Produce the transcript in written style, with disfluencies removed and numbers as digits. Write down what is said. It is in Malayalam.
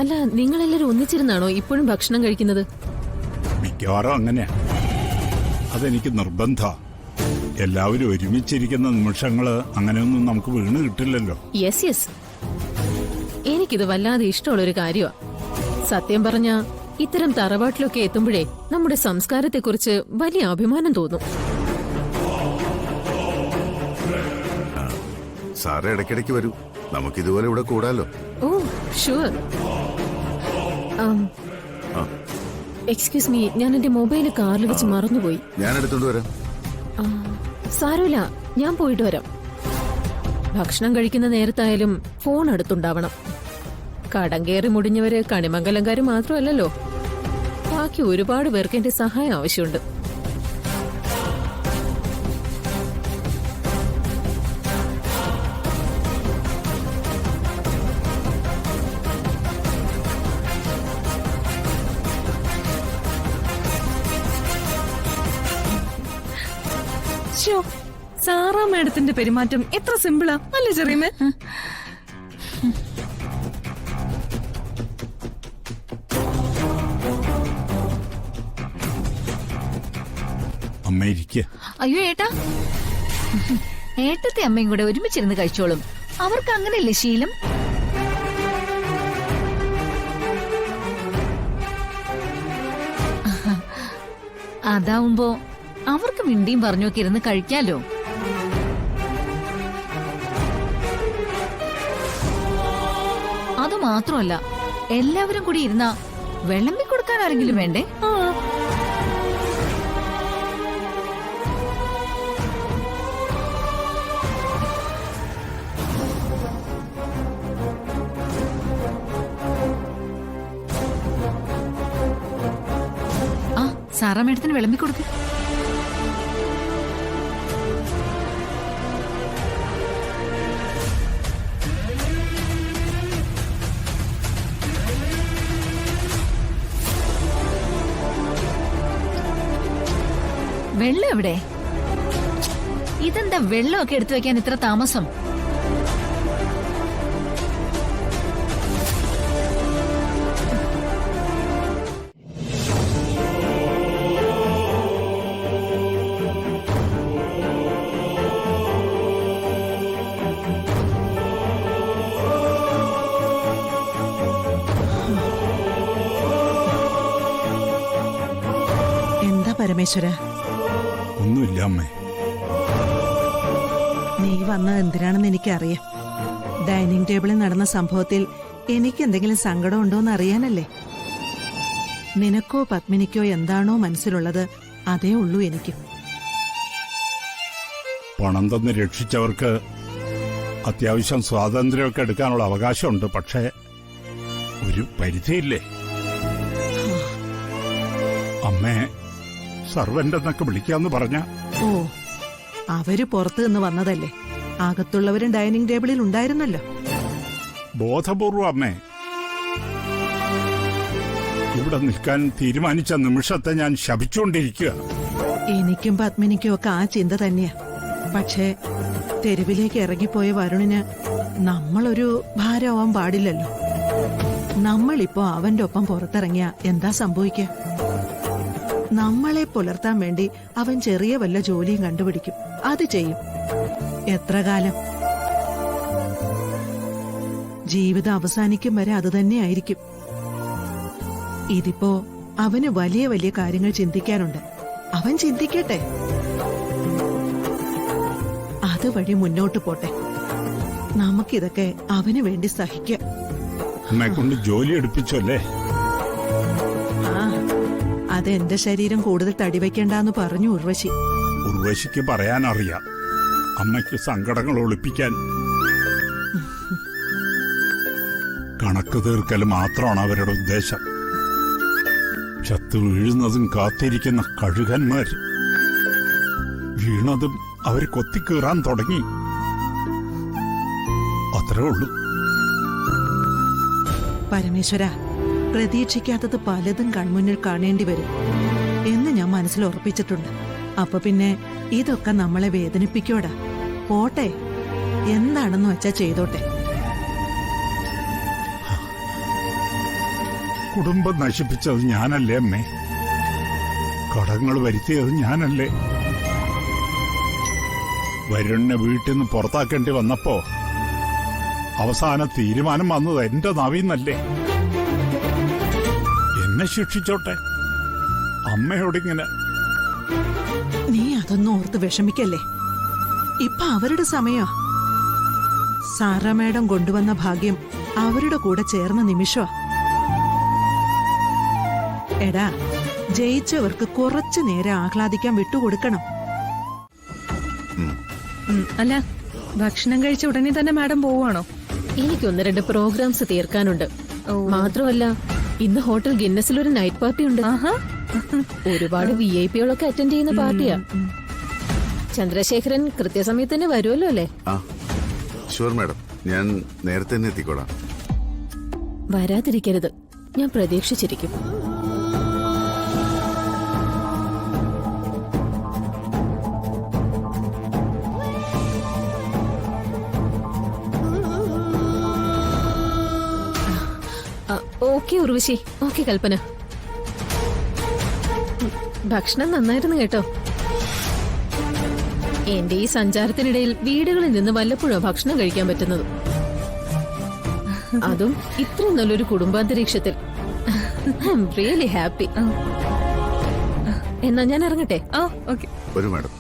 അല്ല, നിങ്ങളെല്ലാരും ഒന്നിച്ചിരുന്നാണോ ഇപ്പോഴും ഭക്ഷണം കഴിക്കുന്നത്? മിക്കവാറും അങ്ങനെയാ. അതെനിക്ക് നിർബന്ധ. എല്ലാവരും ഒരുമിച്ചിരിക്കുന്ന നിമിഷങ്ങള് അങ്ങനെയൊന്നും നമുക്ക് വീണ് കിട്ടില്ലല്ലോ. യെസ് യെസ്, എനിക്കിത് വല്ലാതെ ഇഷ്ടമുള്ളൊരു കാര്യമാ. സത്യം പറഞ്ഞ ഇത്തരം തറവാട്ടിലൊക്കെ എത്തുമ്പോഴേ നമ്മുടെ സംസ്കാരത്തെക്കുറിച്ച് വലിയ അഭിമാനം തോന്നും. സാറ് ഇടയ്ക്കിടയ്ക്ക് വരൂ, നമുക്കിതുപോലെ ഇവിടെ കൂടാലോ. Oh sure. എക്സ്ക്യൂസ് മീ, ഞാൻ എന്റെ മൊബൈൽ കാറിൽ വെച്ച് മറന്നുപോയി. ഞാൻ എടുത്തോണ്ട് വരാം. സാരമില്ല, ഞാൻ പോയിട്ട് വരാം. ഭക്ഷണം കഴിക്കുന്ന നേരത്തായാലും ഫോൺ അടുത്തുണ്ടാവണം. കടം കയറി മുടിഞ്ഞവര് കണിമംഗലംകാര് മാത്രമല്ലല്ലോ, ബാക്കി ഒരുപാട് പേർക്ക് എന്റെ സഹായം ആവശ്യമുണ്ട്. സാറാ മാഡത്തിന്റെ പെരുമാറ്റം എത്ര സിമ്പിളാ അല്ലേ ചെറിയമേ? അമ്മ ഇരിക്കുക. അയ്യോ ഏട്ടാ, ഏട്ടത്തെ അമ്മയും കൂടെ ഒരുമിച്ചിരുന്ന് കഴിച്ചോളും. അവർക്ക് അങ്ങനെയല്ലേ ശീലം. അതാവുമ്പോ അവർക്ക് മിണ്ടിയും പറഞ്ഞൊക്കെ ഇരുന്ന് കഴിക്കാലോ. അതുമാത്രമല്ല, എല്ലാവരും കൂടി ഇരുന്ന വിളമ്പി കൊടുക്കാൻ ആരെങ്കിലും വേണ്ടേ? ആ സാറാ മേഡത്തിന് വിളമ്പി കൊടുക്കും. വെള്ളം എവിടെ? ഇതെന്താ വെള്ളമൊക്കെ എടുത്തു വെക്കാൻ ഇത്ര താമസം? എന്താ പരമേശ്വര? ഒന്നുമില്ല അമ്മേ. നീ വന്നത് എന്തിനാണെന്ന് എനിക്കറിയാം. ഡൈനിങ് ടേബിളിൽ നടന്ന സംഭവത്തിൽ എനിക്ക് എന്തെങ്കിലും സങ്കടം ഉണ്ടോന്ന് അറിയാനല്ലേ. നിനക്കോ പത്മിനിക്കോ എന്താണോ മനസ്സിലുള്ളത് അതേ ഉള്ളൂ എനിക്ക്. പണം തന്ന് രക്ഷിച്ചവർക്ക് അത്യാവശ്യം സ്വാതന്ത്ര്യമൊക്കെ എടുക്കാനുള്ള അവകാശമുണ്ട്. പക്ഷേ ഒരു പരിധിയില്ലേ. അമ്മേ സർവന്റ് എന്നൊക്കെ വിളിക്കാന്ന് പറഞ്ഞ. ഓ, അവര് പുറത്തു നിന്ന് വന്നതല്ലേ. അകത്തുള്ളവരും ഡൈനിങ് ടേബിളിൽ ഉണ്ടായിരുന്നല്ലോ. ബോധപൂർവം അമ്മേ. ഇവിടെ നിൽക്കാൻ തീരുമാനിച്ച നിമിഷത്തെ ഞാൻ ശപിച്ചുകൊണ്ടിരിക്കുക. എനിക്കും പത്മിനിക്കും ഒക്കെ ആ ചിന്ത തന്നെയാ. പക്ഷേ തെരുവിലേക്ക് ഇറങ്ങിപ്പോയ വരുണിന് നമ്മളൊരു ഭാരമാവാൻ പാടില്ലല്ലോ. നമ്മളിപ്പോ അവന്റെ ഒപ്പം പുറത്തിറങ്ങിയ എന്താ സംഭവിക്കുക? നമ്മളെ പുലർത്താൻ വേണ്ടി അവൻ ചെറിയ വല്ല ജോലിയും കണ്ടുപിടിക്കും. അത് ചെയ്യും. എത്ര കാലം? ജീവിതം അവസാനിക്കും വരെ അത് തന്നെയായിരിക്കും. ഇതിപ്പോ അവന് വലിയ വലിയ കാര്യങ്ങൾ ചിന്തിക്കാനുണ്ട്. അവൻ ചിന്തിക്കട്ടെ. അതുവഴി മുന്നോട്ട് പോട്ടെ. നമുക്കിതൊക്കെ അവന് വേണ്ടി സഹിക്കാം. അമ്മയെ കൊണ്ട് ജോലി എടുപ്പിച്ചല്ലേ? ആ, അതെന്റെ ശരീരം കൂടുതൽ തടിവെക്കണ്ടെന്ന് പറഞ്ഞു ഉർവശി. ഉർവശിക്ക് പറയാനറിയാം അമ്മയ്ക്ക് സങ്കടങ്ങൾ ഒളിപ്പിക്കാൻ. കണക്ക് തീർക്കൽ മാത്രമാണ് അവരുടെ ഉദ്ദേശം. ചത്തു വീഴുന്നതും കാത്തിരിക്കുന്ന കഴുകന്മാർ. വീണതും അവർ കൊത്തിക്കീറാൻ തുടങ്ങി. അത്രേ ഉള്ളൂ. പരമേശ്വര, പ്രതീക്ഷിക്കാത്തത് പലതും കൺമുന്നിൽ കാണേണ്ടി വരും എന്ന് ഞാൻ മനസ്സിൽ ഉറപ്പിച്ചിട്ടുണ്ട്. അപ്പൊ പിന്നെ ഇതൊക്കെ നമ്മളെ വേദനിപ്പിക്കോടാ. പോട്ടെ, എന്താണെന്ന് വെച്ചാ ചെയ്തോട്ടെ. കുടുംബം നശിപ്പിച്ചത് ഞാനല്ലേ അമ്മേ? കടങ്ങൾ വരുത്തിയത് ഞാനല്ലേ? വരുണിനെ വീട്ടിൽ നിന്ന് പുറത്താക്കേണ്ടി വന്നപ്പോ അവസാന തീരുമാനം വന്നത് എന്റെ നാവിന്നല്ലേ? എന്നെ ശിക്ഷിച്ചോട്ടെ, അമ്മയോടിങ്ങനെ. നീ അതൊന്നും ഓർത്ത് വിഷമിക്കല്ലേ. ഇപ്പൊ അവരുടെ സമയാ. സാറ മേഡം കൊണ്ടുവന്ന ഭാഗ്യം അവരുടെ കൂടെ ചേർന്ന നിമിഷമാ. എടാ, ജയിച്ചവർക്ക് കുറച്ചു നേരം ആഹ്ലാദിക്കാൻ വിട്ടുകൊടുക്കണം. അല്ല, ഭക്ഷണം കഴിച്ച ഉടനെ തന്നെ മാഡം പോവാണോ? എനിക്ക് 1-2 പ്രോഗ്രാംസ് തീർക്കാനുണ്ട്. മാത്രമല്ല, ഇന്ന് ഹോട്ടൽ ഗിന്നസിൽ ഒരു നൈറ്റ് പാർട്ടി ഉണ്ട്. ഒരുപാട് VIP-കളൊക്കെ അറ്റൻഡ് ചെയ്യുന്ന പാർട്ടിയാ. ചന്ദ്രശേഖരൻ കൃത്യസമയത്ത് തന്നെ വരുമല്ലോ അല്ലേ? ആ ഷുവർ മാഡം, ഞാൻ നേരത്തെ തന്നെ എത്തിക്കോളാം. വരാതിരിക്കരുത്, ഞാൻ പ്രതീക്ഷിച്ചിരിക്കും. ഓക്കെ ഉർവശി, ഓക്കെ കൽപ്പന. ഭക്ഷണം നന്നായിരുന്നു കേട്ടോ. എന്റെ ഈ സഞ്ചാരത്തിനിടയിൽ വീടുകളിൽ നിന്ന് വല്ലപ്പോഴും ഭക്ഷണം കഴിക്കാൻ പറ്റുന്നത്. അതും ഇത്രയും നല്ലൊരു കുടുംബാന്തരീക്ഷത്തിൽ. I am really happy. എന്നാ ഞാൻ ഇറങ്ങട്ടെ. ഓക്കെ. ഒരു മാഡം.